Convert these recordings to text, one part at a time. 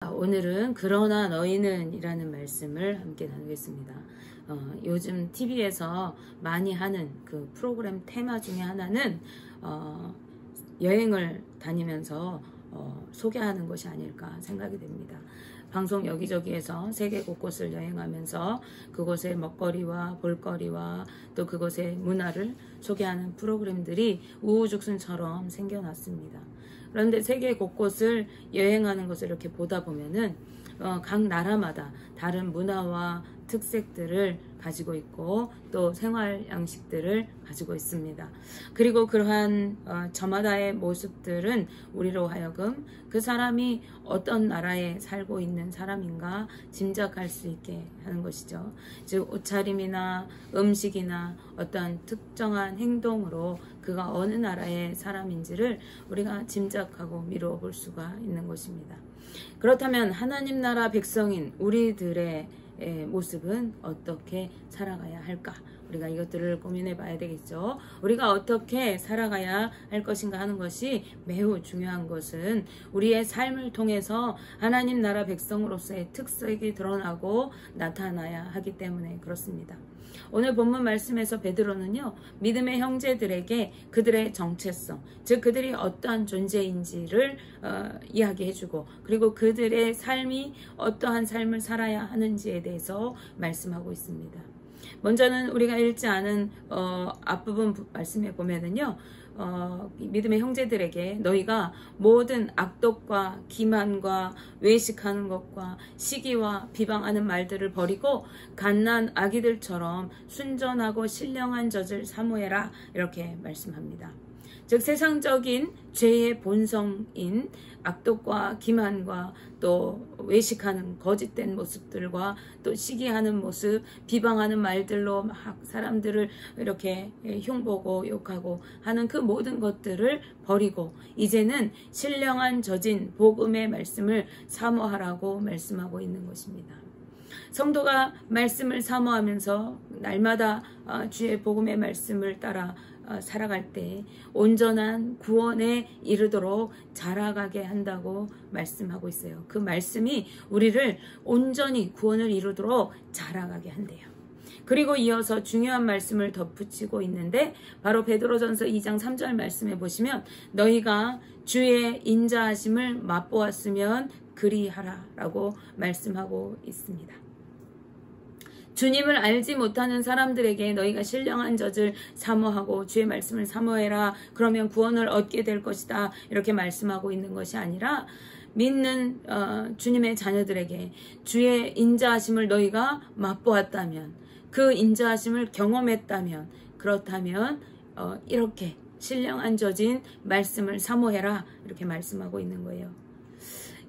오늘은 그러나 너희는 이라는 말씀을 함께 나누겠습니다. 요즘 TV에서 많이 하는 그 프로그램 테마 중에 하나는 여행을 다니면서 소개하는 것이 아닐까 생각이 됩니다. 방송 여기저기에서 세계 곳곳을 여행하면서 그곳의 먹거리와 볼거리와 또 그곳의 문화를 소개하는 프로그램들이 우후죽순처럼 생겨났습니다. 그런데 세계 곳곳을 여행하는 것을 이렇게 보다 보면은 각 나라마다 다른 문화와 특색들을 가지고 있고 또 생활 양식들을 가지고 있습니다. 그리고 그러한 저마다의 모습들은 우리로 하여금 그 사람이 어떤 나라에 살고 있는 사람인가 짐작할 수 있게 하는 것이죠. 즉 옷차림이나 음식이나 어떤 특정한 행동으로 그가 어느 나라의 사람인지를 우리가 짐작하고 미루어 볼 수가 있는 것입니다. 그렇다면 하나님 나라 백성인 우리들의 모습은 어떻게 살아가야 할까? 우리가 이것들을 고민해 봐야 되겠죠. 우리가 어떻게 살아가야 할 것인가 하는 것이 매우 중요한 것은 우리의 삶을 통해서 하나님 나라 백성으로서의 특색이 드러나고 나타나야 하기 때문에 그렇습니다. 오늘 본문 말씀에서 베드로는요, 믿음의 형제들에게 그들의 정체성, 즉 그들이 어떠한 존재인지를 이야기해주고, 그리고 그들의 삶이 어떠한 삶을 살아야 하는지에 대해서 말씀하고 있습니다. 먼저는 우리가 읽지 않은 앞부분 말씀에 보면은요, 믿음의 형제들에게 너희가 모든 악독과 기만과 외식하는 것과 시기와 비방하는 말들을 버리고 갓난 아기들처럼 순전하고 신령한 젖을 사모해라, 이렇게 말씀합니다. 즉 세상적인 죄의 본성인 악독과 기만과 또 외식하는 거짓된 모습들과 또 시기하는 모습, 비방하는 말들로 막 사람들을 이렇게 흉보고 욕하고 하는 그 모든 것들을 버리고 이제는 신령한 젖인 복음의 말씀을 사모하라고 말씀하고 있는 것입니다. 성도가 말씀을 사모하면서 날마다 주의 복음의 말씀을 따라 살아갈 때 온전한 구원에 이르도록 자라가게 한다고 말씀하고 있어요. 그 말씀이 우리를 온전히 구원을 이루도록 자라가게 한대요. 그리고 이어서 중요한 말씀을 덧붙이고 있는데 바로 베드로전서 2장 3절 말씀에 보시면 너희가 주의 인자하심을 맛보았으면 그리하라 라고 말씀하고 있습니다. 주님을 알지 못하는 사람들에게 너희가 신령한 젖을 사모하고 주의 말씀을 사모해라, 그러면 구원을 얻게 될 것이다, 이렇게 말씀하고 있는 것이 아니라 믿는 주님의 자녀들에게 주의 인자하심을 너희가 맛보았다면, 그 인자하심을 경험했다면, 그렇다면 이렇게 신령한 젖인 말씀을 사모해라, 이렇게 말씀하고 있는 거예요.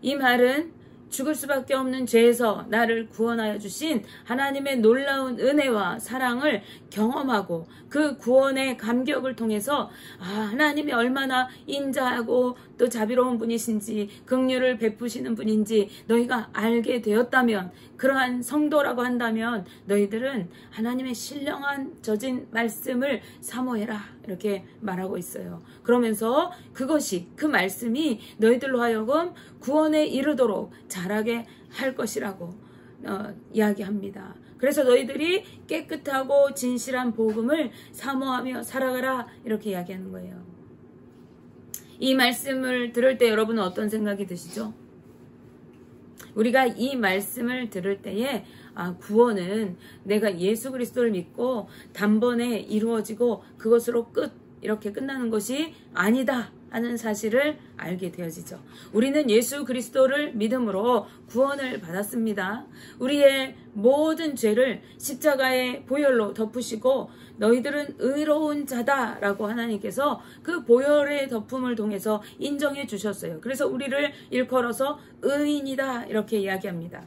이 말은 죽을 수밖에 없는 죄에서 나를 구원하여 주신 하나님의 놀라운 은혜와 사랑을 경험하고 그 구원의 감격을 통해서 하나님이 얼마나 인자하고 또 자비로운 분이신지 긍휼을 베푸시는 분인지 너희가 알게 되었다면, 그러한 성도라고 한다면 너희들은 하나님의 신령한 젖인 말씀을 사모해라, 이렇게 말하고 있어요. 그러면서 그것이, 그 말씀이 너희들로 하여금 구원에 이르도록 자라게 할 것이라고 이야기합니다. 그래서 너희들이 깨끗하고 진실한 복음을 사모하며 살아가라, 이렇게 이야기하는 거예요. 이 말씀을 들을 때 여러분은 어떤 생각이 드시죠? 우리가 이 말씀을 들을 때에 구원은 내가 예수 그리스도를 믿고 단번에 이루어지고 그것으로 이렇게 끝나는 것이 아니다 하는 사실을 알게 되어지죠. 우리는 예수 그리스도를 믿음으로 구원을 받았습니다. 우리의 모든 죄를 십자가의 보혈로 덮으시고 너희들은 의로운 자다라고 하나님께서 그 보혈의 덮음을 통해서 인정해 주셨어요. 그래서 우리를 일컬어서 의인이다, 이렇게 이야기합니다.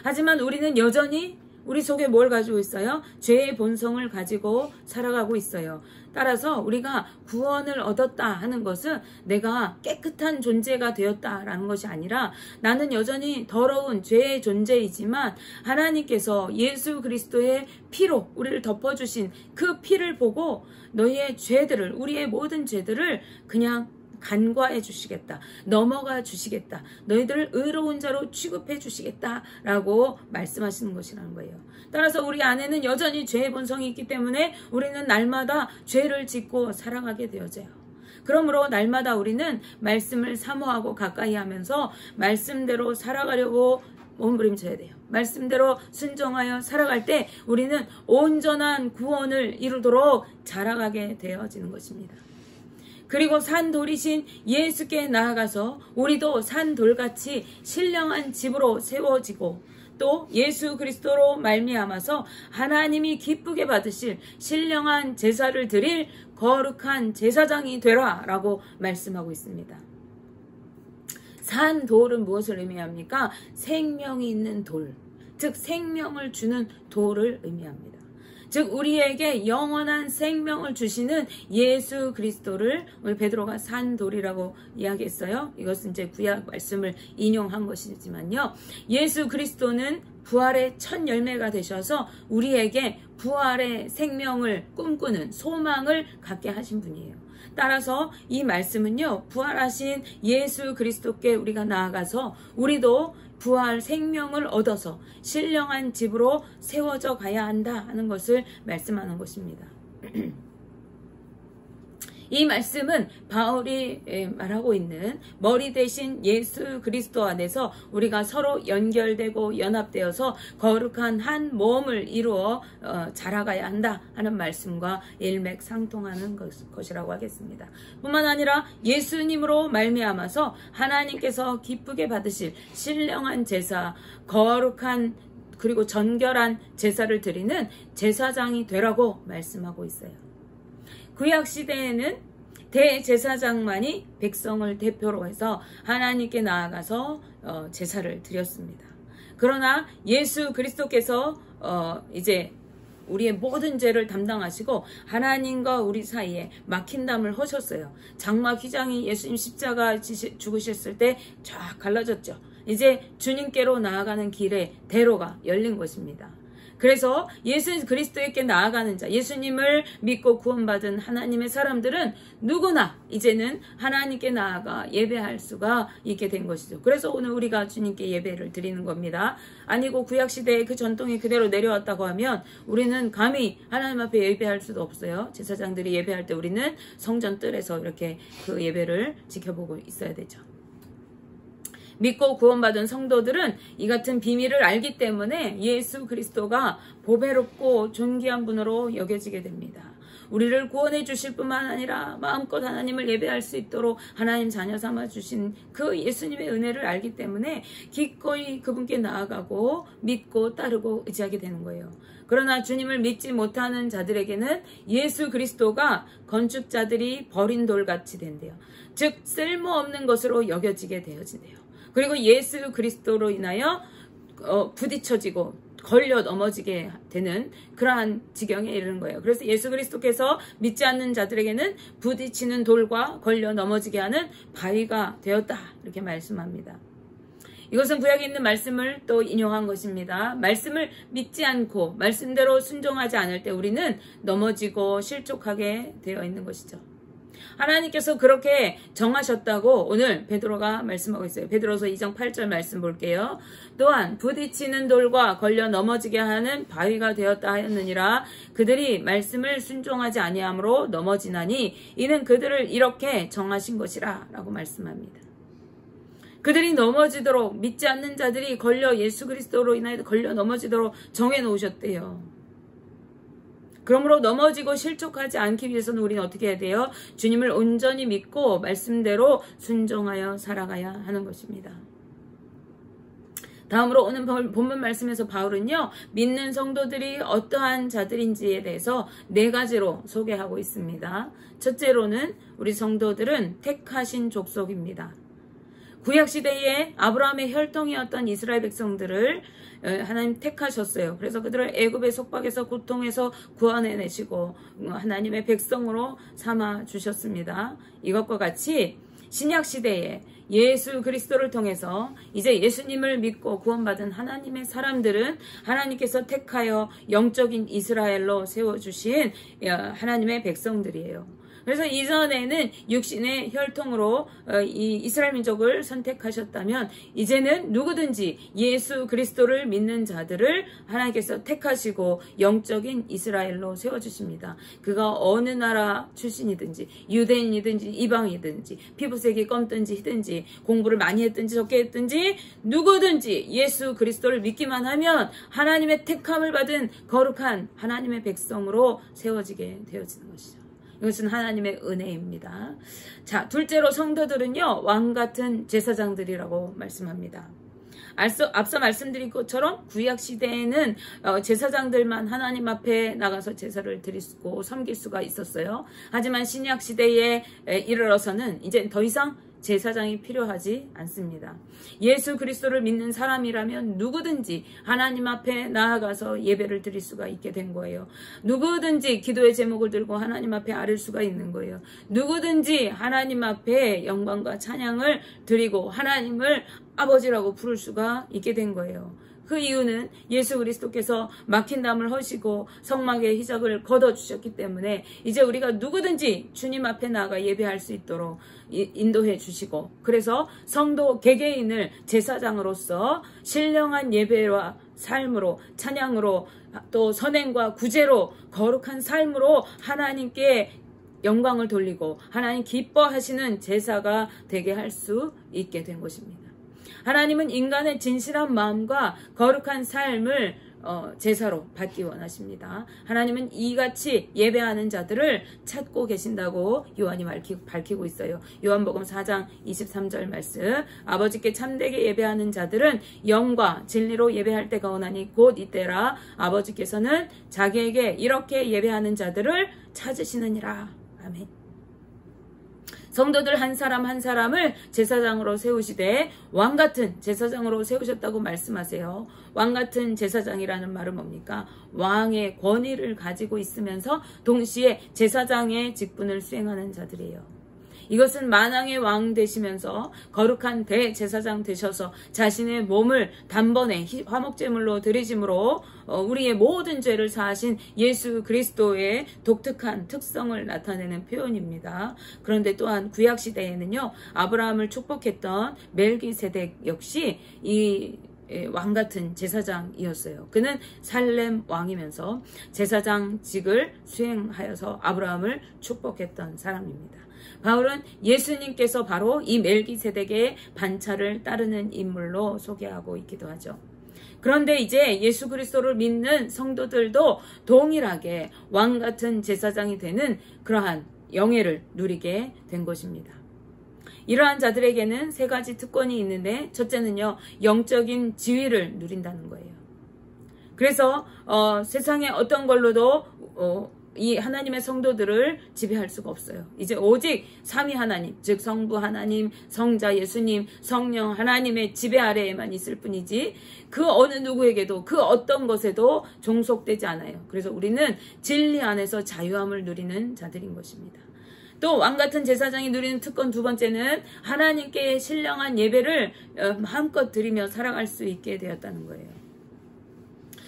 하지만 우리는 여전히 우리 속에 뭘 가지고 있어요? 죄의 본성을 가지고 살아가고 있어요. 따라서 우리가 구원을 얻었다 하는 것은 내가 깨끗한 존재가 되었다라는 것이 아니라 나는 여전히 더러운 죄의 존재이지만 하나님께서 예수 그리스도의 피로 우리를 덮어주신 그 피를 보고 너희의 죄들을, 우리의 모든 죄들을 그냥 간과해 주시겠다. 넘어가 주시겠다. 너희들을 의로운 자로 취급해 주시겠다. 라고 말씀하시는 것이라는 거예요. 따라서 우리 안에는 여전히 죄의 본성이 있기 때문에 우리는 날마다 죄를 짓고 살아가게 되어져요. 그러므로 날마다 우리는 말씀을 사모하고 가까이 하면서 말씀대로 살아가려고 몸부림쳐야 돼요. 말씀대로 순종하여 살아갈 때 우리는 온전한 구원을 이루도록 자라가게 되어지는 것입니다. 그리고 산돌이신 예수께 나아가서 우리도 산돌같이 신령한 집으로 세워지고 또 예수 그리스도로 말미암아서 하나님이 기쁘게 받으실 신령한 제사를 드릴 거룩한 제사장이 되라 라고 말씀하고 있습니다. 산돌은 무엇을 의미합니까? 생명이 있는 돌, 즉 생명을 주는 돌을 의미합니다. 즉 우리에게 영원한 생명을 주시는 예수 그리스도를 우리 베드로가 산돌이라고 이야기했어요. 이것은 이제 구약 말씀을 인용한 것이지만요. 예수 그리스도는 부활의 첫 열매가 되셔서 우리에게 부활의 생명을 꿈꾸는 소망을 갖게 하신 분이에요. 따라서 이 말씀은요, 부활하신 예수 그리스도께 우리가 나아가서 우리도 부활 생명을 얻어서 신령한 집으로 세워져 가야 한다 하는 것을 말씀하는 것입니다. 이 말씀은 바울이 말하고 있는 머리 대신 예수 그리스도 안에서 우리가 서로 연결되고 연합되어서 거룩한 한 몸을 이루어 자라가야 한다 하는 말씀과 일맥상통하는 것이라고 하겠습니다. 뿐만 아니라 예수님으로 말미암아서 하나님께서 기쁘게 받으실 신령한 제사, 거룩한 그리고 정결한 제사를 드리는 제사장이 되라고 말씀하고 있어요. 구약 시대에는 대제사장만이 백성을 대표로 해서 하나님께 나아가서 제사를 드렸습니다. 그러나 예수 그리스도께서 이제 우리의 모든 죄를 담당하시고 하나님과 우리 사이에 막힌 담을 허셨어요. 장막 휘장이 예수님 십자가 죽으셨을 때 쫙 갈라졌죠. 이제 주님께로 나아가는 길에 대로가 열린 것입니다. 그래서 예수 그리스도에게 나아가는 자, 예수님을 믿고 구원받은 하나님의 사람들은 누구나 이제는 하나님께 나아가 예배할 수가 있게 된 것이죠. 그래서 오늘 우리가 주님께 예배를 드리는 겁니다. 아니고 구약시대의 그 전통이 그대로 내려왔다고 하면 우리는 감히 하나님 앞에 예배할 수도 없어요. 제사장들이 예배할 때 우리는 성전 뜰에서 이렇게 그 예배를 지켜보고 있어야 되죠. 믿고 구원받은 성도들은 이 같은 비밀을 알기 때문에 예수 그리스도가 보배롭고 존귀한 분으로 여겨지게 됩니다. 우리를 구원해 주실 뿐만 아니라 마음껏 하나님을 예배할 수 있도록 하나님 자녀 삼아 주신 그 예수님의 은혜를 알기 때문에 기꺼이 그분께 나아가고 믿고 따르고 의지하게 되는 거예요. 그러나 주님을 믿지 못하는 자들에게는 예수 그리스도가 건축자들이 버린 돌같이 된대요. 즉 쓸모없는 것으로 여겨지게 되어진대요. 그리고 예수 그리스도로 인하여 부딪혀지고 걸려 넘어지게 되는 그러한 지경에 이르는 거예요. 그래서 예수 그리스도께서 믿지 않는 자들에게는 부딪히는 돌과 걸려 넘어지게 하는 바위가 되었다. 이렇게 말씀합니다. 이것은 구약에 있는 말씀을 또 인용한 것입니다. 말씀을 믿지 않고 말씀대로 순종하지 않을 때 우리는 넘어지고 실족하게 되어 있는 것이죠. 하나님께서 그렇게 정하셨다고 오늘 베드로가 말씀하고 있어요. 베드로서 2장 8절 말씀 볼게요. 또한 부딪히는 돌과 걸려 넘어지게 하는 바위가 되었다 하였느니라. 그들이 말씀을 순종하지 아니함으로 넘어지나니 이는 그들을 이렇게 정하신 것이라 라고 말씀합니다. 그들이 넘어지도록 믿지 않는 자들이 걸려 예수 그리스도로 인하여 걸려 넘어지도록 정해놓으셨대요. 그러므로 넘어지고 실족하지 않기 위해서는 우리는 어떻게 해야 돼요? 주님을 온전히 믿고 말씀대로 순종하여 살아가야 하는 것입니다. 다음으로 오늘 본문 말씀에서 바울은요, 믿는 성도들이 어떠한 자들인지에 대해서 4가지로 소개하고 있습니다. 첫째로는 우리 성도들은 택하신 족속입니다. 구약시대에 아브라함의 혈통이었던 이스라엘 백성들을 하나님 택하셨어요. 그래서 그들을 애굽의 속박에서 고통에서 구원해내시고 하나님의 백성으로 삼아주셨습니다. 이것과 같이 신약시대에 예수 그리스도를 통해서 이제 예수님을 믿고 구원받은 하나님의 사람들은 하나님께서 택하여 영적인 이스라엘로 세워주신 하나님의 백성들이에요. 그래서 이전에는 육신의 혈통으로 이 이스라엘 민족을 선택하셨다면 이제는 누구든지 예수 그리스도를 믿는 자들을 하나님께서 택하시고 영적인 이스라엘로 세워주십니다. 그가 어느 나라 출신이든지 유대인이든지 이방이든지 피부색이 검든지 공부를 많이 했든지 적게 했든지 누구든지 예수 그리스도를 믿기만 하면 하나님의 택함을 받은 거룩한 하나님의 백성으로 세워지게 되어지는 것이죠. 이것은 하나님의 은혜입니다. 자, 둘째로 성도들은요, 왕같은 제사장들이라고 말씀합니다. 앞서 말씀드린 것처럼 구약 시대에는 제사장들만 하나님 앞에 나가서 제사를 드리고 섬길 수가 있었어요. 하지만 신약 시대에 이르러서는 이제 더 이상 제사장이 필요하지 않습니다. 예수 그리스도를 믿는 사람이라면 누구든지 하나님 앞에 나아가서 예배를 드릴 수가 있게 된 거예요. 누구든지 기도의 제목을 들고 하나님 앞에 아뢰 수가 있는 거예요. 누구든지 하나님 앞에 영광과 찬양을 드리고 하나님을 아버지라고 부를 수가 있게 된 거예요. 그 이유는 예수 그리스도께서 막힌 담을 허시고 성막의 희적을 걷어주셨기 때문에 이제 우리가 누구든지 주님 앞에 나아가 예배할 수 있도록 인도해 주시고, 그래서 성도 개개인을 제사장으로서 신령한 예배와 삶으로, 찬양으로, 또 선행과 구제로, 거룩한 삶으로 하나님께 영광을 돌리고 하나님 기뻐하시는 제사가 되게 할 수 있게 된 것입니다. 하나님은 인간의 진실한 마음과 거룩한 삶을 제사로 받기 원하십니다. 하나님은 이같이 예배하는 자들을 찾고 계신다고 요한이 밝히고 있어요. 요한복음 4장 23절 말씀, 아버지께 참되게 예배하는 자들은 영과 진리로 예배할 때가 오나니 곧 이때라. 아버지께서는 자기에게 이렇게 예배하는 자들을 찾으시느니라. 아멘. 성도들 한 사람 한 사람을 제사장으로 세우시되 왕같은 제사장으로 세우셨다고 말씀하세요. 왕같은 제사장이라는 말은 뭡니까? 왕의 권위를 가지고 있으면서 동시에 제사장의 직분을 수행하는 자들이에요. 이것은 만왕의 왕 되시면서 거룩한 대제사장 되셔서 자신의 몸을 단번에 화목제물로 드리심으로 우리의 모든 죄를 사하신 예수 그리스도의 독특한 특성을 나타내는 표현입니다. 그런데 또한 구약시대에는요, 아브라함을 축복했던 멜기세덱 역시 이 왕같은 제사장이었어요. 그는 살렘 왕이면서 제사장직을 수행하여서 아브라함을 축복했던 사람입니다. 바울은 예수님께서 바로 이 멜기세덱의 반차를 따르는 인물로 소개하고 있기도 하죠. 그런데 이제 예수 그리스도를 믿는 성도들도 동일하게 왕같은 제사장이 되는 그러한 영예를 누리게 된 것입니다. 이러한 자들에게는 세 가지 특권이 있는데, 첫째는요, 영적인 지위를 누린다는 거예요. 그래서 세상의 어떤 걸로도 이 하나님의 성도들을 지배할 수가 없어요. 이제 오직 삼위 하나님, 즉 성부 하나님, 성자 예수님, 성령 하나님의 지배 아래에만 있을 뿐이지 그 어느 누구에게도 그 어떤 것에도 종속되지 않아요. 그래서 우리는 진리 안에서 자유함을 누리는 자들인 것입니다. 또 왕같은 제사장이 누리는 특권 두 번째는 하나님께 신령한 예배를 마음껏 드리며 살아갈 수 있게 되었다는 거예요.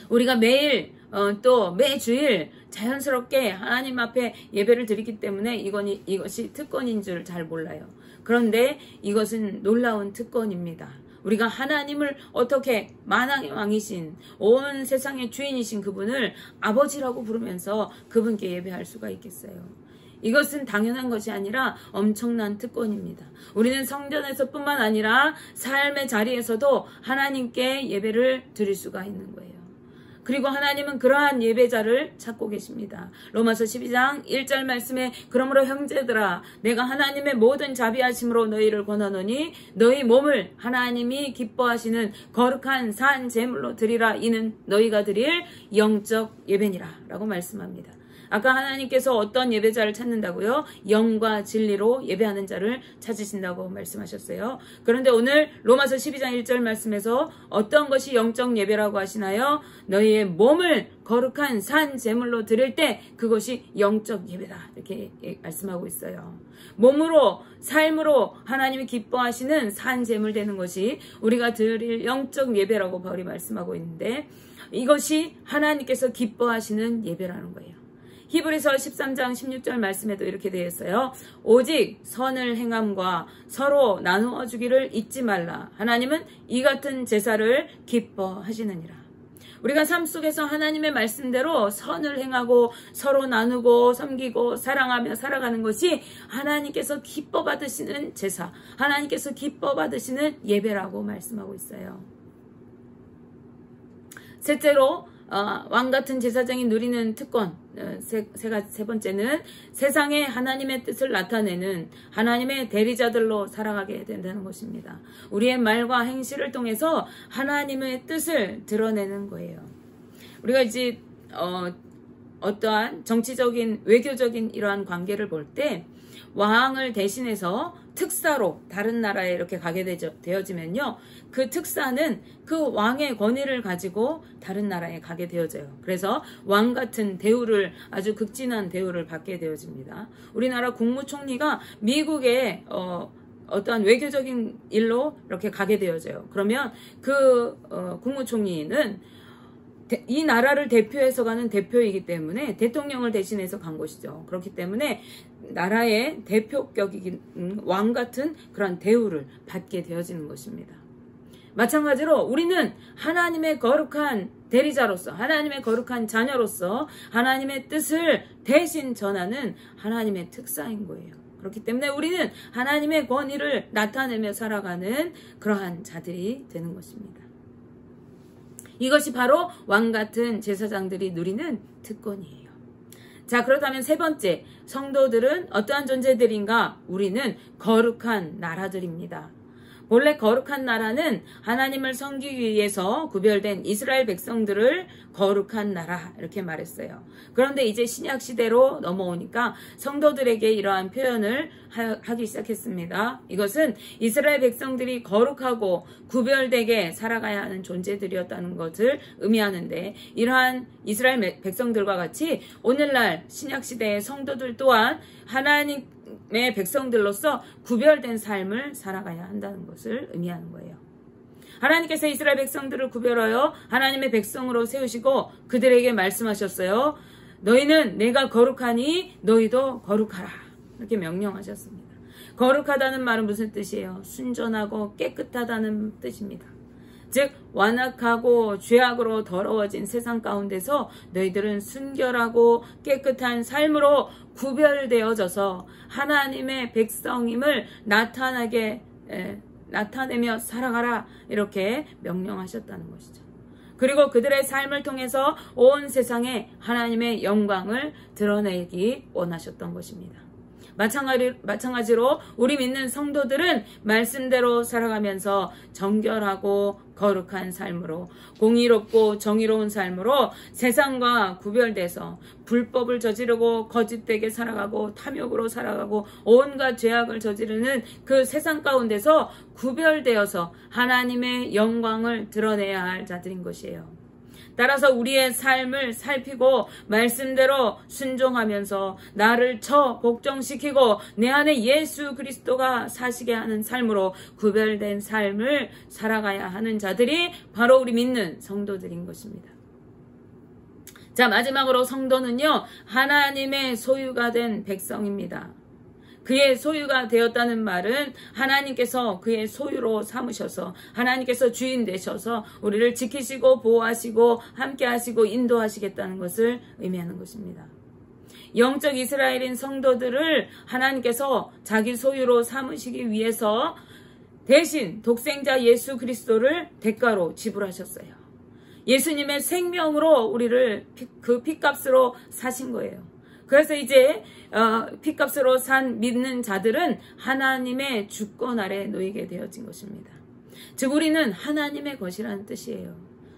우리가 매일 또 매주일 자연스럽게 하나님 앞에 예배를 드리기 때문에 이것이 특권인 줄 잘 몰라요. 그런데 이것은 놀라운 특권입니다. 우리가 하나님을 어떻게 만왕의 왕이신 온 세상의 주인이신 그분을 아버지라고 부르면서 그분께 예배할 수가 있겠어요. 이것은 당연한 것이 아니라 엄청난 특권입니다. 우리는 성전에서 뿐만 아니라 삶의 자리에서도 하나님께 예배를 드릴 수가 있는 거예요. 그리고 하나님은 그러한 예배자를 찾고 계십니다. 로마서 12장 1절 말씀에 그러므로 형제들아 내가 하나님의 모든 자비하심으로 너희를 권하노니 너희 몸을 하나님이 기뻐하시는 거룩한 산 제물로 드리라. 이는 너희가 드릴 영적 예배니라 라고 말씀합니다. 아까 하나님께서 어떤 예배자를 찾는다고요? 영과 진리로 예배하는 자를 찾으신다고 말씀하셨어요. 그런데 오늘 로마서 12장 1절 말씀에서 어떤 것이 영적 예배라고 하시나요? 너희의 몸을 거룩한 산 제물로 드릴 때 그것이 영적 예배다 이렇게 말씀하고 있어요. 몸으로 삶으로 하나님이 기뻐하시는 산 제물 되는 것이 우리가 드릴 영적 예배라고 바울이 말씀하고 있는데 이것이 하나님께서 기뻐하시는 예배라는 거예요. 히브리서 13장 16절 말씀에도 이렇게 되어 있어요. 오직 선을 행함과 서로 나누어 주기를 잊지 말라. 하나님은 이 같은 제사를 기뻐하시느니라. 우리가 삶 속에서 하나님의 말씀대로 선을 행하고 서로 나누고 섬기고 사랑하며 살아가는 것이 하나님께서 기뻐 받으시는 제사, 하나님께서 기뻐 받으시는 예배라고 말씀하고 있어요. 셋째로 왕같은 제사장이 누리는 특권, 세 번째는 세상에 하나님의 뜻을 나타내는 하나님의 대리자들로 살아가게 된다는 것입니다. 우리의 말과 행실을 통해서 하나님의 뜻을 드러내는 거예요. 우리가 이제 어떠한 정치적인 외교적인 이러한 관계를 볼 때 왕을 대신해서 특사로 다른 나라에 이렇게 가게 되어지면요, 그 특사는 그 왕의 권위를 가지고 다른 나라에 가게 되어져요. 그래서 왕 같은 대우를, 아주 극진한 대우를 받게 되어집니다. 우리나라 국무총리가 미국에 어떠한 외교적인 일로 이렇게 가게 되어져요. 그러면 그 국무총리는 이 나라를 대표해서 가는 대표이기 때문에 대통령을 대신해서 간 것이죠. 그렇기 때문에 나라의 대표격인 왕 같은 그런 대우를 받게 되어지는 것입니다. 마찬가지로 우리는 하나님의 거룩한 대리자로서, 하나님의 거룩한 자녀로서 하나님의 뜻을 대신 전하는 하나님의 특사인 거예요. 그렇기 때문에 우리는 하나님의 권위를 나타내며 살아가는 그러한 자들이 되는 것입니다. 이것이 바로 왕같은 제사장들이 누리는 특권이에요. 자, 그렇다면 세 번째, 성도들은 어떠한 존재들인가? 우리는 거룩한 나라들입니다. 본래 거룩한 나라는 하나님을 섬기기 위해서 구별된 이스라엘 백성들을 거룩한 나라 이렇게 말했어요. 그런데 이제 신약 시대로 넘어오니까 성도들에게 이러한 표현을 하기 시작했습니다. 이것은 이스라엘 백성들이 거룩하고 구별되게 살아가야 하는 존재들이었다는 것을 의미하는데, 이러한 이스라엘 백성들과 같이 오늘날 신약 시대의 성도들 또한 하나님의 백성들로서 구별된 삶을 살아가야 한다는 것을 의미하는 거예요. 하나님께서 이스라엘 백성들을 구별하여 하나님의 백성으로 세우시고 그들에게 말씀하셨어요. 너희는 내가 거룩하니 너희도 거룩하라. 이렇게 명령하셨습니다. 거룩하다는 말은 무슨 뜻이에요? 순전하고 깨끗하다는 뜻입니다. 즉 완악하고 죄악으로 더러워진 세상 가운데서 너희들은 순결하고 깨끗한 삶으로 구별되어져서 하나님의 백성임을 나타내며 살아가라, 이렇게 명령하셨다는 것이죠. 그리고 그들의 삶을 통해서 온 세상에 하나님의 영광을 드러내기 원하셨던 것입니다. 마찬가지로 우리 믿는 성도들은 말씀대로 살아가면서 정결하고 거룩한 삶으로, 공의롭고 정의로운 삶으로 세상과 구별돼서 불법을 저지르고 거짓되게 살아가고 탐욕으로 살아가고 온갖 죄악을 저지르는 그 세상 가운데서 구별되어서 하나님의 영광을 드러내야 할 자들인 것이에요. 따라서 우리의 삶을 살피고 말씀대로 순종하면서 나를 복종시키고 내 안에 예수 그리스도가 사시게 하는 삶으로 구별된 삶을 살아가야 하는 자들이 바로 우리 믿는 성도들인 것입니다. 자, 마지막으로 성도는요, 하나님의 소유가 된 백성입니다. 그의 소유가 되었다는 말은 하나님께서 그의 소유로 삼으셔서 하나님께서 주인 되셔서 우리를 지키시고 보호하시고 함께하시고 인도하시겠다는 것을 의미하는 것입니다. 영적 이스라엘인 성도들을 하나님께서 자기 소유로 삼으시기 위해서 대신 독생자 예수 그리스도를 대가로 지불하셨어요. 예수님의 생명으로 우리를 그 핏값으로 사신 거예요. 그래서 이제 핏값으로 산 믿는 자들은 하나님의 주권 아래 놓이게 되어진 것입니다. 즉 우리는 하나님의 것이라는 뜻이에요.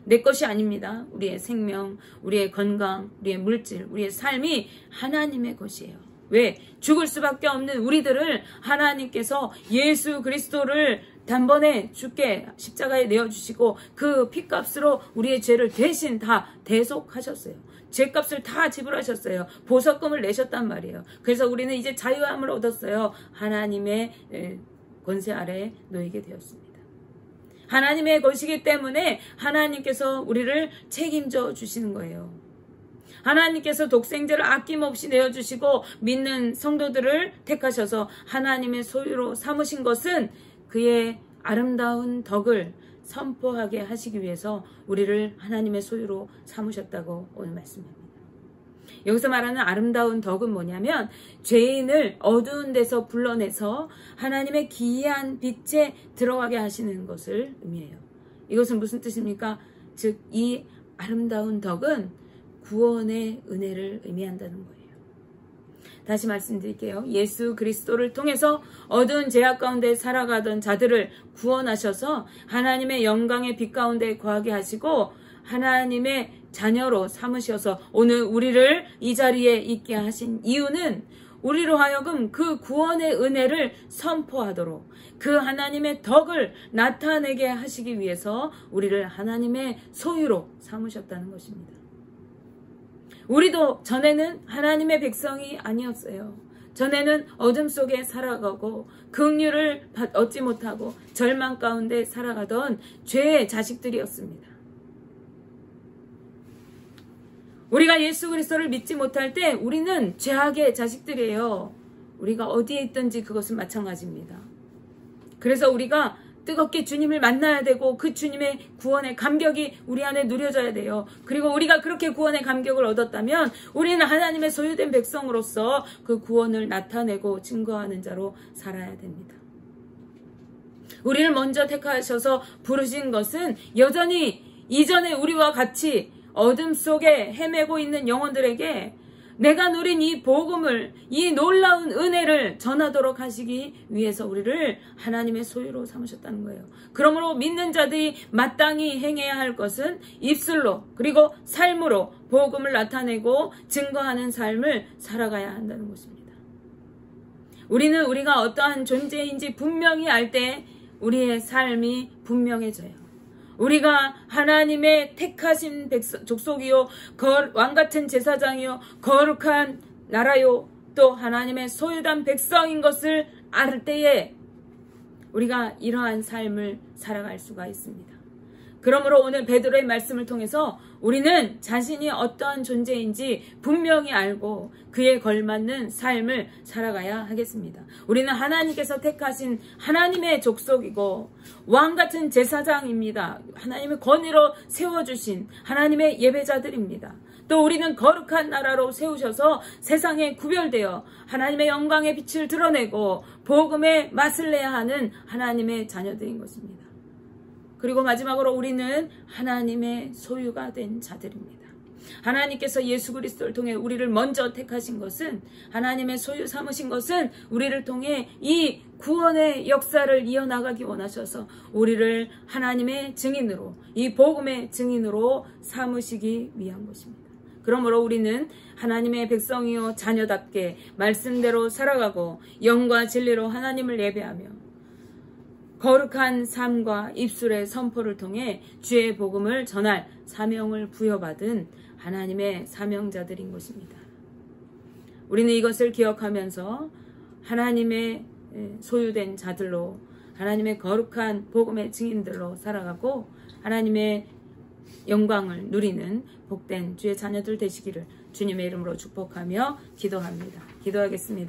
내 것이 아닙니다. 우리의 생명, 우리의 건강, 우리의 물질, 우리의 삶이 하나님의 것이에요. 왜? 죽을 수밖에 없는 우리들을 하나님께서 예수 그리스도를 단번에 죽게 십자가에 내어주시고 그 핏값으로 우리의 죄를 대신 다 대속하셨어요. 죄값을 다 지불하셨어요. 보석금을 내셨단 말이에요. 그래서 우리는 이제 자유함을 얻었어요. 하나님의 권세 아래 놓이게 되었습니다. 하나님의 것이기 때문에 하나님께서 우리를 책임져 주시는 거예요. 하나님께서 독생자를 아낌없이 내어주시고 믿는 성도들을 택하셔서 하나님의 소유로 삼으신 것은 그의 아름다운 덕을 선포하게 하시기 위해서 우리를 하나님의 소유로 삼으셨다고 오늘 말씀합니다. 여기서 말하는 아름다운 덕은 뭐냐면 죄인을 어두운 데서 불러내서 하나님의 기이한 빛에 들어가게 하시는 것을 의미해요. 이것은 무슨 뜻입니까? 즉 이 아름다운 덕은 구원의 은혜를 의미한다는 거예요. 다시 말씀드릴게요. 예수 그리스도를 통해서 어두운 죄악 가운데 살아가던 자들을 구원하셔서 하나님의 영광의 빛 가운데 거하게 하시고 하나님의 자녀로 삼으셔서 오늘 우리를 이 자리에 있게 하신 이유는 우리로 하여금 그 구원의 은혜를 선포하도록 그 하나님의 덕을 나타내게 하시기 위해서 우리를 하나님의 소유로 삼으셨다는 것입니다. 우리도 전에는 하나님의 백성이 아니었어요. 전에는 어둠 속에 살아가고 긍휼을 얻지 못하고 절망 가운데 살아가던 죄의 자식들이었습니다. 우리가 예수 그리스도를 믿지 못할 때 우리는 죄악의 자식들이에요. 우리가 어디에 있든지 그것은 마찬가지입니다. 그래서 우리가 뜨겁게 주님을 만나야 되고 그 주님의 구원의 감격이 우리 안에 누려져야 돼요. 그리고 우리가 그렇게 구원의 감격을 얻었다면 우리는 하나님의 소유된 백성으로서 그 구원을 나타내고 증거하는 자로 살아야 됩니다. 우리를 먼저 택하셔서 부르신 것은 여전히 이전에 우리와 같이 어둠 속에 헤매고 있는 영혼들에게 내가 누린 이 복음을, 이 놀라운 은혜를 전하도록 하시기 위해서 우리를 하나님의 소유로 삼으셨다는 거예요. 그러므로 믿는 자들이 마땅히 행해야 할 것은 입술로 그리고 삶으로 복음을 나타내고 증거하는 삶을 살아가야 한다는 것입니다. 우리는 우리가 어떠한 존재인지 분명히 알 때 우리의 삶이 분명해져요. 우리가 하나님의 택하신 족속이요 왕같은 제사장이요 거룩한 나라요 또 하나님의 소유단 백성인 것을 알 때에 우리가 이러한 삶을 살아갈 수가 있습니다. 그러므로 오늘 베드로의 말씀을 통해서 우리는 자신이 어떠한 존재인지 분명히 알고 그에 걸맞는 삶을 살아가야 하겠습니다. 우리는 하나님께서 택하신 하나님의 족속이고 왕같은 제사장입니다. 하나님의 권위로 세워주신 하나님의 예배자들입니다. 또 우리는 거룩한 나라로 세우셔서 세상에 구별되어 하나님의 영광의 빛을 드러내고 복음의 맛을 내야 하는 하나님의 자녀들인 것입니다. 그리고 마지막으로 우리는 하나님의 소유가 된 자들입니다. 하나님께서 예수 그리스도를 통해 우리를 먼저 택하신 것은 하나님의 소유 삼으신 것은 우리를 통해 이 구원의 역사를 이어나가기 원하셔서 우리를 하나님의 증인으로 이 복음의 증인으로 삼으시기 위한 것입니다. 그러므로 우리는 하나님의 백성이요 자녀답게 말씀대로 살아가고 영과 진리로 하나님을 예배하며 거룩한 삶과 입술의 선포를 통해 주의 복음을 전할 사명을 부여받은 하나님의 사명자들인 것입니다. 우리는 이것을 기억하면서 하나님의 소유된 자들로 하나님의 거룩한 복음의 증인들로 살아가고 하나님의 영광을 누리는 복된 주의 자녀들 되시기를 주님의 이름으로 축복하며 기도합니다. 기도하겠습니다.